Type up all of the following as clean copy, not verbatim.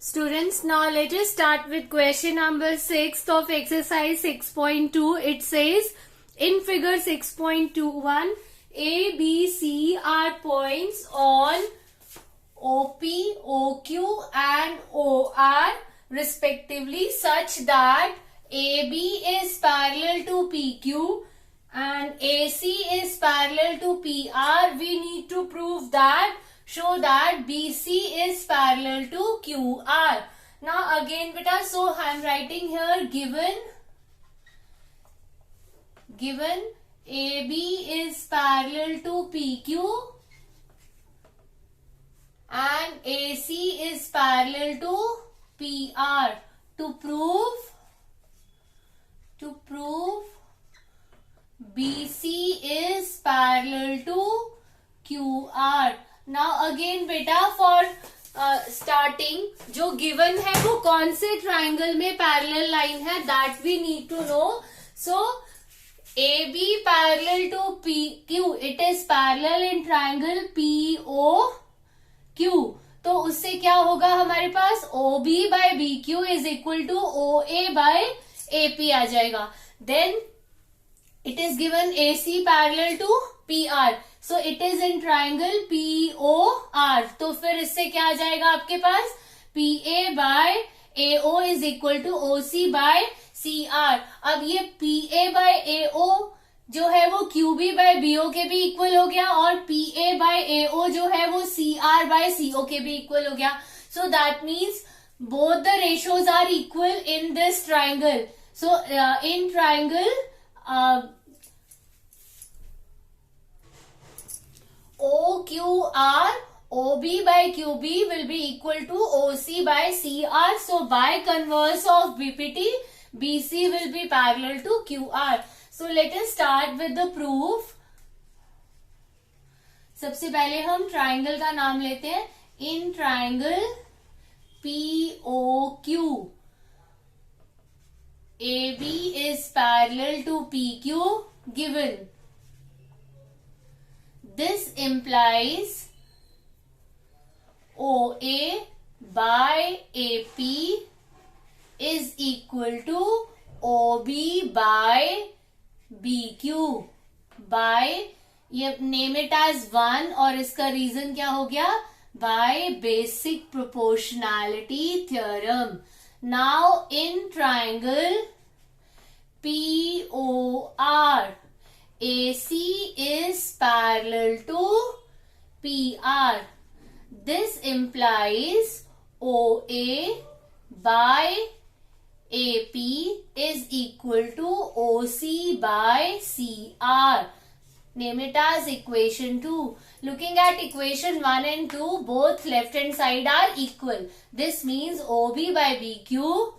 Students, now let us start with question number 6 of exercise 6.2. It says, in figure 6.21, A, B, C are points on OP, OQ and OR respectively such that AB is parallel to PQ and AC is parallel to PR. We need to prove that, show that BC is parallel to QR. Now again beta, so I am writing here given AB is parallel to PQ and AC is parallel to PR. To prove BC is parallel to QR. Now again beta, for starting जो given है वो कौन से triangle में parallel line है, that we need to know. So AB parallel to PQ, it is parallel in triangle POQ. तो उससे क्या होगा हमारे पास OB by BQ is equal to OA by AP आ जाएगा. Then it is given AC parallel to PR. So it is in triangle POR. तो फिर इससे क्या आ जाएगा आपके पास PA by AO is equal to OC by CR. अब ये PA by AO जो है वो QB by BO के भी इक्वल हो गया और PA by AO जो है वो CR by CO के भी इक्वल हो गया. So that means both the ratios are equal in this triangle. So in triangle OQR, OB by QB will be equal to OC by CR. So by converse of BPT, BC will be parallel to QR. So let us start with the proof. सबसे पहले हम triangle का नाम लेते हैं. In triangle POQ, AB is parallel to PQ given. This implies OA by AP is equal to OB by BQ by, ये name it as 1 और इसका रीजन क्या हो गया, by basic proportionality theorem. Now in triangle POR, AC is parallel to PR. This implies OA by AP is equal to OC by CR. Name it as equation 2. Looking at equation 1 and 2, both left hand side are equal. This means OB by BQ,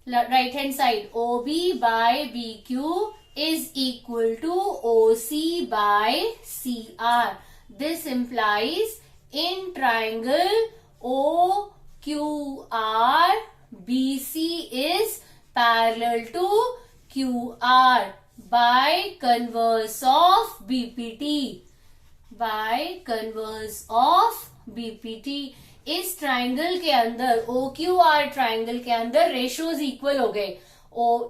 right hand side, OB by BQ is equal to OC by CR. This implies in triangle OQR, BC is parallel to QR by converse of BPT. By converse of BPT. इस triangle के अंदर OQR triangle के अंदर ratios equal हो गए.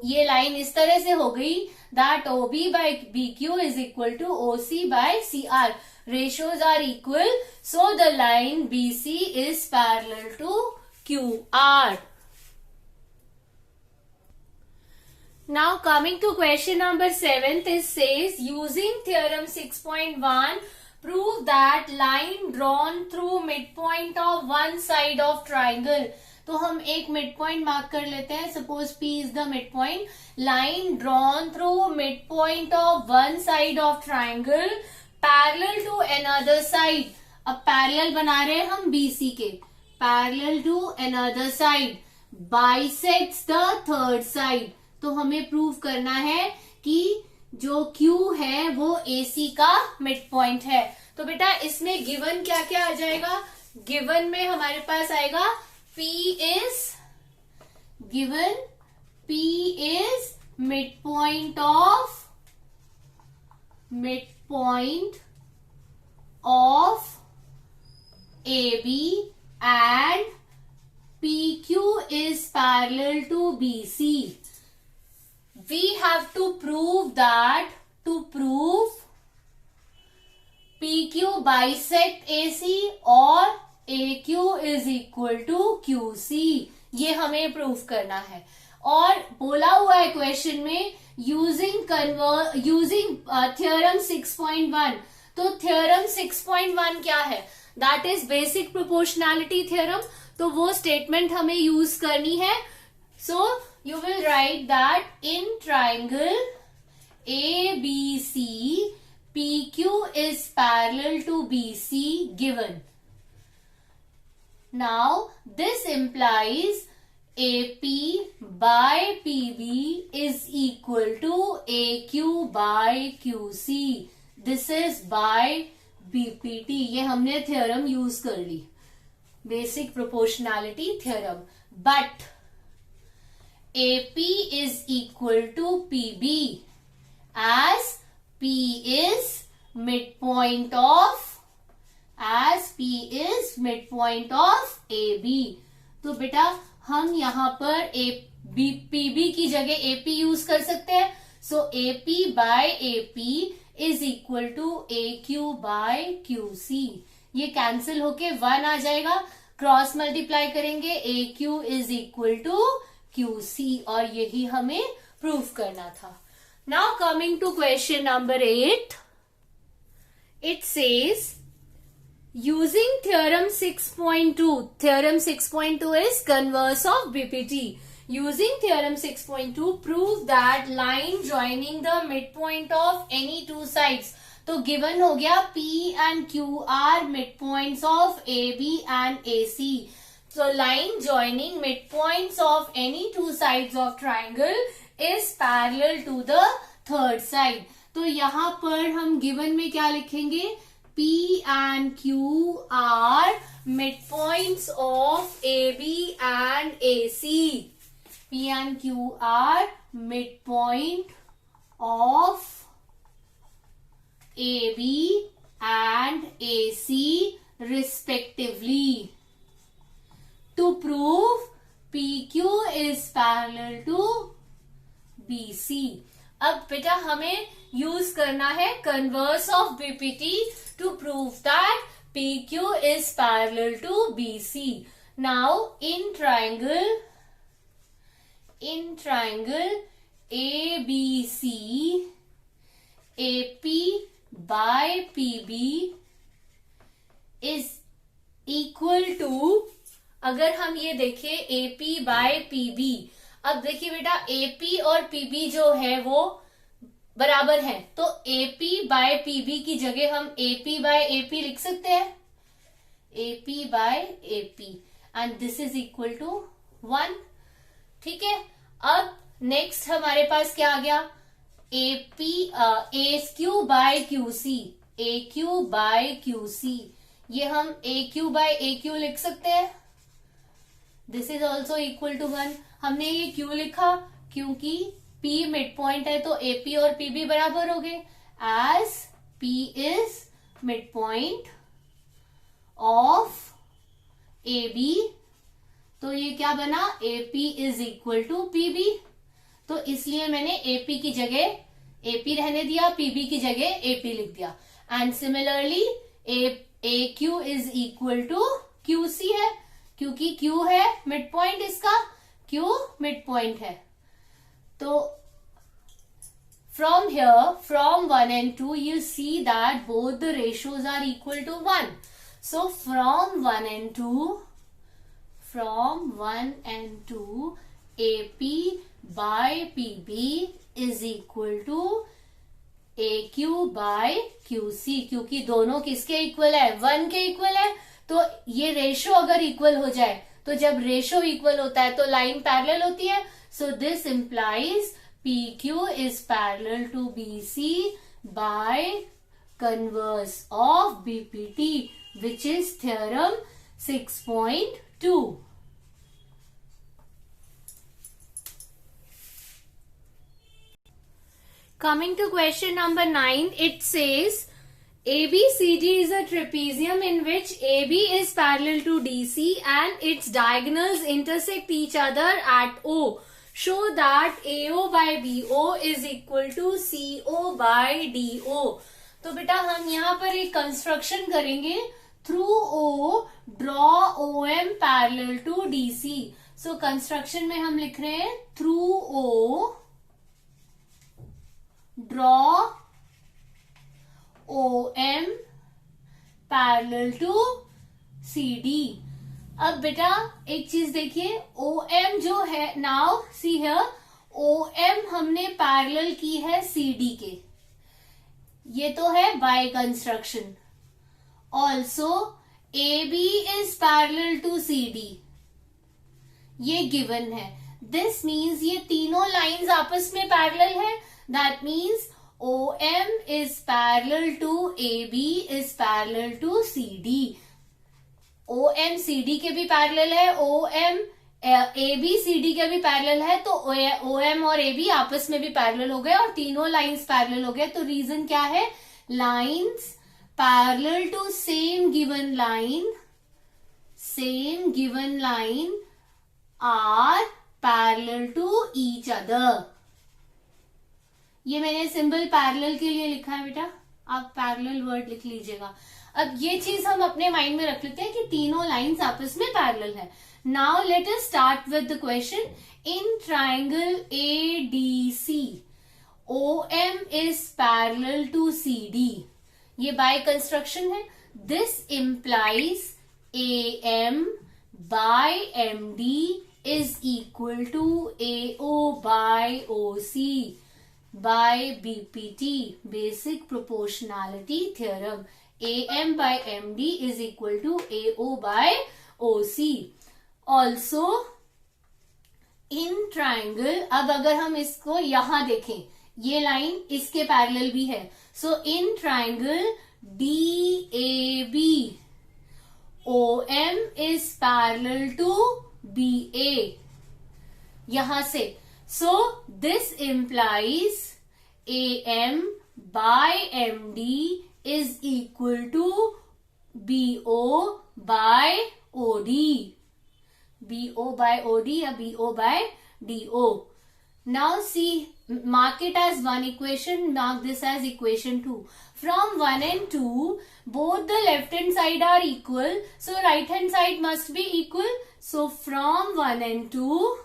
ये line इस तरह से हो गई that OB by BQ is equal to OC by CR. Ratios are equal, so the line BC is parallel to QR. Now coming to question number 7, it says, using theorem 6.1, prove that line drawn through midpoint of one side of triangle. तो हम एक mid point mark कर लेते हैं. Suppose P is the mid point. Line drawn through mid point of one side of triangle parallel to another side. अब parallel बना रहे हैं हम BC के. Parallel to another side bisects the third side. तो हमें प्रूव करना है कि जो Q है वो AC का मिड पॉइंट है. तो बेटा इसमें गिवन क्या क्या आ जाएगा. गिवन में हमारे पास आएगा P is midpoint of AB and P parallel to BC. We have to prove that to prove PQ bisect AC और AQ is equal to QC. ये हमें प्रूफ करना है और बोला हुआ है क्वेश्चन में यूजिंग थ्योरम 6.1. तो थ्योरम 6.1 क्या है? That is basic proportionality theorem. तो वो स्टेटमेंट हमें यूज करनी है. So you will write that in triangle ABC PQ is parallel to BC given. Now this implies AP by PB is equal to AQ by QC. This is by BPT. ये हमने theorem use कर ली, basic proportionality theorem. But AP is equal to PB as P is midpoint of AB. तो बेटा हम यहाँ पर PB की जगह AP यूज कर सकते हैं. सो AP by AP is equal to AQ by QC. ये कैंसिल होके 1 आ जाएगा. क्रॉस मल्टीप्लाई करेंगे AQ is equal to QC और यही हमें प्रूफ करना था. Now coming to question number 8. It says using theorem 6.2. Theorem 6.2 is converse of BPT. Using theorem 6.2 prove that line joining the midpoint of any two sides. तो given हो गया P and Q are midpoints of AB and AC. So line joining midpoints of any two sides of triangle is parallel to the third side. तो यहाँ पर हम given में क्या लिखेंगे? P and Q are midpoints of AB and AC. P and Q are midpoint of AB and AC respectively. To prove PQ is parallel to BC. अब बेटा हमें यूज करना है converse of BPT to prove that PQ is parallel to BC. Now in triangle ABC, AP by PB is equal to, अगर हम ये देखें AP by PB, अब देखिए बेटा AP और PB जो है वो बराबर है. तो AP by PB की जगह हम AP by AP लिख सकते हैं. AP by AP and this is equal to 1. ठीक है. अब नेक्स्ट हमारे पास क्या आ गया? AQ by QC. AQ by QC ये हम AQ by AQ लिख सकते हैं. This is also equal to 1. हमने ये क्यों लिखा? क्योंकि P मिड पॉइंट है तो AP और PB बराबर हो गए. As P is mid point of AB, तो ये क्या बना? AP is equal to PB. तो इसलिए मैंने AP की जगह AP रहने दिया, PB की जगह AP लिख दिया. And similarly AQ is equal to QC है, क्योंकि Q है मिड पॉइंट, इसका Q मिड पॉइंट है. तो from here, from 1 and 2, you see that both the ratios are equal to 1. So from 1 and 2, AP by PB is equal to AQ by QC. क्योंकि दोनों किसके equal है? 1 के equal है. तो ये रेशो अगर इक्वल हो जाए, तो जब रेशो इक्वल होता है तो लाइन पैरेलल होती है. So this implies PQ is parallel to BC by converse of BPT, which is theorem 6.2. Coming to question number 9, it says ABCD is a trapezium in which AB is parallel to DC and its diagonals intersect each other at O. Show that AO by BO is equal to CO by DO. तो बेटा हम यहाँ पर एक construction करेंगे. Through O draw OM parallel to DC. So construction में हम लिख रहे हैं through O draw OM parallel to CD. अब बेटा एक चीज देखिए, OM जो है, नाउ सी हियर, OM हमने पैरेलल की है CD के. ये तो है by construction. Also AB is parallel to CD. ये गिवन है. दिस मीन्स ये तीनों लाइंस आपस में पैरेलल है. That means OM is parallel to AB is parallel to CD. OM CD के भी पैरेलल है, OM AB CD के भी पैरेलल है, तो OM और AB आपस में भी पैरेलल हो गए और तीनों लाइंस पैरेलल हो गए. तो रीजन क्या है? Lines parallel to same given line are parallel to each other. ये मैंने सिंबल पैरेलल के लिए लिखा है बेटा, आप पैरेलल वर्ड लिख लीजिएगा. अब ये चीज हम अपने माइंड में रख लेते हैं कि तीनों लाइंस आपस में पैरेलल है. Now let us start with the question. In triangle ADC OM is parallel to CD. ये बाय कंस्ट्रक्शन है. This implies AM by MD is equal to AO by OC by BPT, basic proportionality theorem. AM by MD is equal to AO by OC. Also in triangle, अब अगर हम इसको यहां देखें, ये line इसके parallel भी है. So in triangle DAB OM is parallel to BA. यहां से so this implies AM by MD is equal to BO by OD. BO by OD या BO by DO. Now see, mark it as one equation, mark this as equation 2. From 1 and 2, both the left hand side are equal, so right hand side must be equal. So from 1 and 2,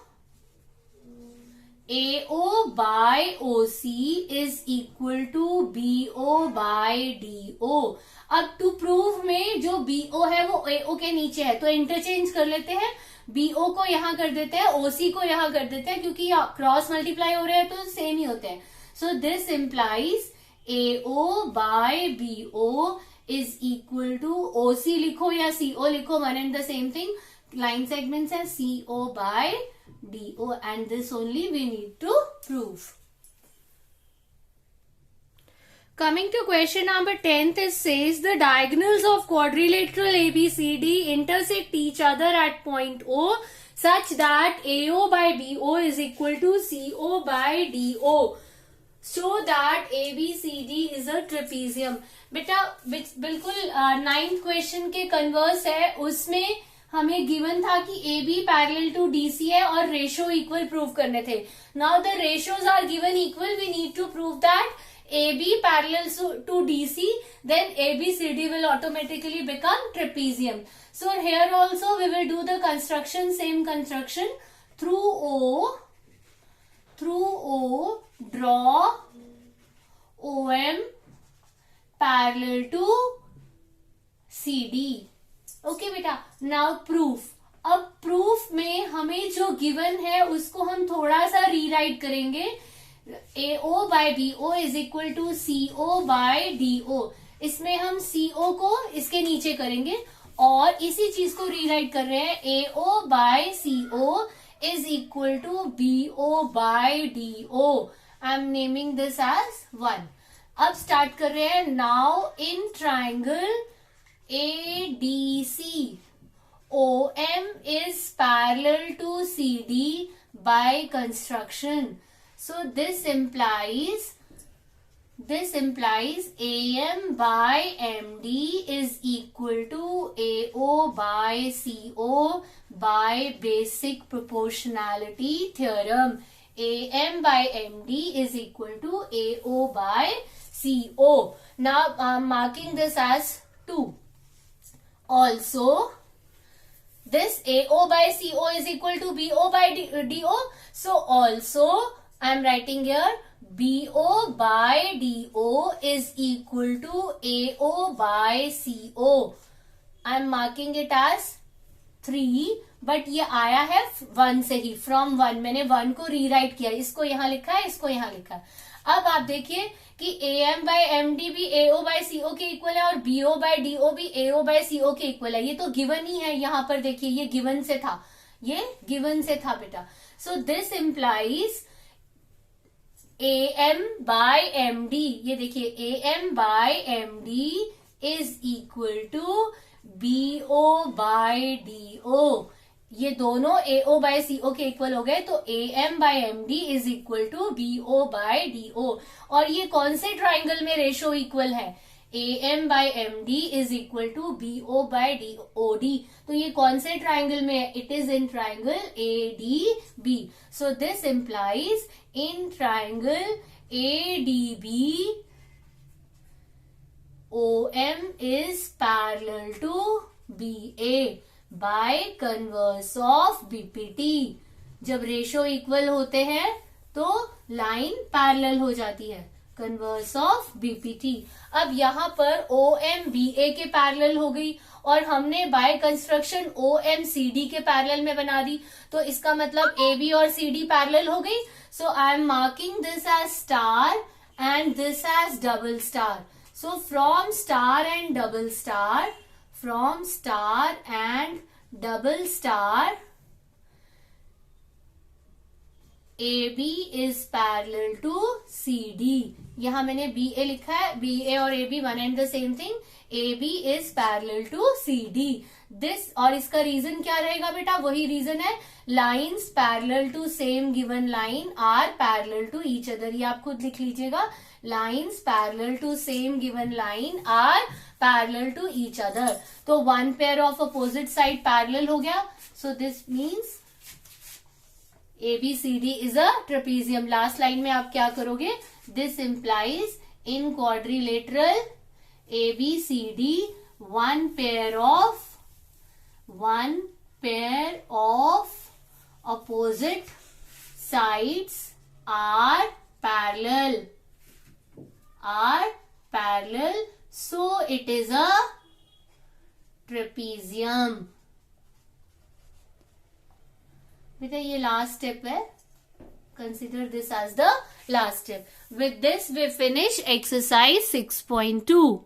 AO by OC is equal to BO by DO. अब to prove में जो BO है वो AO के नीचे है, तो interchange कर लेते हैं. BO को यहां कर देते हैं, OC को यहां कर देते हैं, क्योंकि क्रॉस मल्टीप्लाई हो रहे हैं तो सेम ही होते हैं. So this implies AO by BO is equal to OC लिखो या CO लिखो, one and the same thing. Line segments है CO by DO, and this only we need to prove. Coming to question number 10, it says the diagonals of quadrilateral ABCD intersect each other at point O such that AO by BO is equal to CO by DO. So that ABCD is a trapezium. बेटा बिल्कुल 9th question के converse है. उसमें हमें given था कि AB parallel to DC है और रेशो इक्वल प्रूव करने थे. Now the ratios are given equal, we need to prove that AB parallel to DC, then ABCD will automatically become trapezium. So here also we will do the construction, same construction. Through O draw OM parallel to CD. Okay बेटा, now proof. अब proof में हमें जो given है उसको हम थोड़ा सा रीराइट करेंगे. AO by BO is equal to CO by DO. इसमें हम CO को इसके नीचे करेंगे और इसी चीज को रीराइट कर रहे हैं. AO by CO is equal to BO by DO. I am naming this as 1. अब स्टार्ट कर रहे हैं. Now in triangle ADC OM is parallel to CD by construction. So this implies This implies AM by MD is equal to AO by CO by basic proportionality theorem. AM by MD is equal to AO by CO. Now I'm marking this as 2. Also, this AO by CO is equal to BO by DO. So also I am writing here BO by DO is equal to AO by CO. I am marking it as 3, but ये आया है 1 से ही, from 1. मैंने 1 को rewrite किया, इसको यहां लिखा है, इसको यहां लिखा है. अब आप देखिए कि AM बाय MD भी AO बाय CO के इक्वल है और BO बाय DO भी AO बाय CO के इक्वल है. ये तो गिवन ही है, यहां पर देखिए ये गिवन से था, ये गिवन से था बेटा. So this implies AM by MD, ये देखिए AM by MD is equal to BO by DO. ये दोनों AO बाय CO के इक्वल हो गए, तो AM by MD is equal to BO by DO. और ये कौन से ट्राइंगल में रेशो इक्वल है? AM by MD is equal to BO by DOD. तो ये कौन से ट्राइंगल में है? It is in triangle ADB. So this implies in triangle ADB OM is parallel to BA by converse of BPT. जब ratio equal होते हैं तो लाइन पैरेलल हो जाती है, कन्वर्स ऑफ BPT. अब यहाँ पर OM BA के पैरेलल हो गई और हमने बाय कंस्ट्रक्शन OM CD के पैरेलल में बना दी, तो इसका मतलब AB और CD पैरेलल हो गई. So I am marking this as star and this as double star. So from star and double star, from star and double star, AB is parallel to CD. यहाँ मैंने BA लिखा है, BA और AB one and the same thing. AB is parallel to CD. This और इसका reason क्या रहेगा बेटा? वही रीजन है, lines parallel to same given line are parallel to each other. ये आप खुद लिख लीजिएगा, lines parallel to same given line are parallel to each other. तो one pair of opposite side parallel हो गया. So this means ABCD is a trapezium. Last line में आप क्या करोगे? This implies in quadrilateral ABCD one pair of opposite sides are parallel, so it is a trapezium. बेटा ये last step है, consider this as the last step. With this we finish exercise 6.2.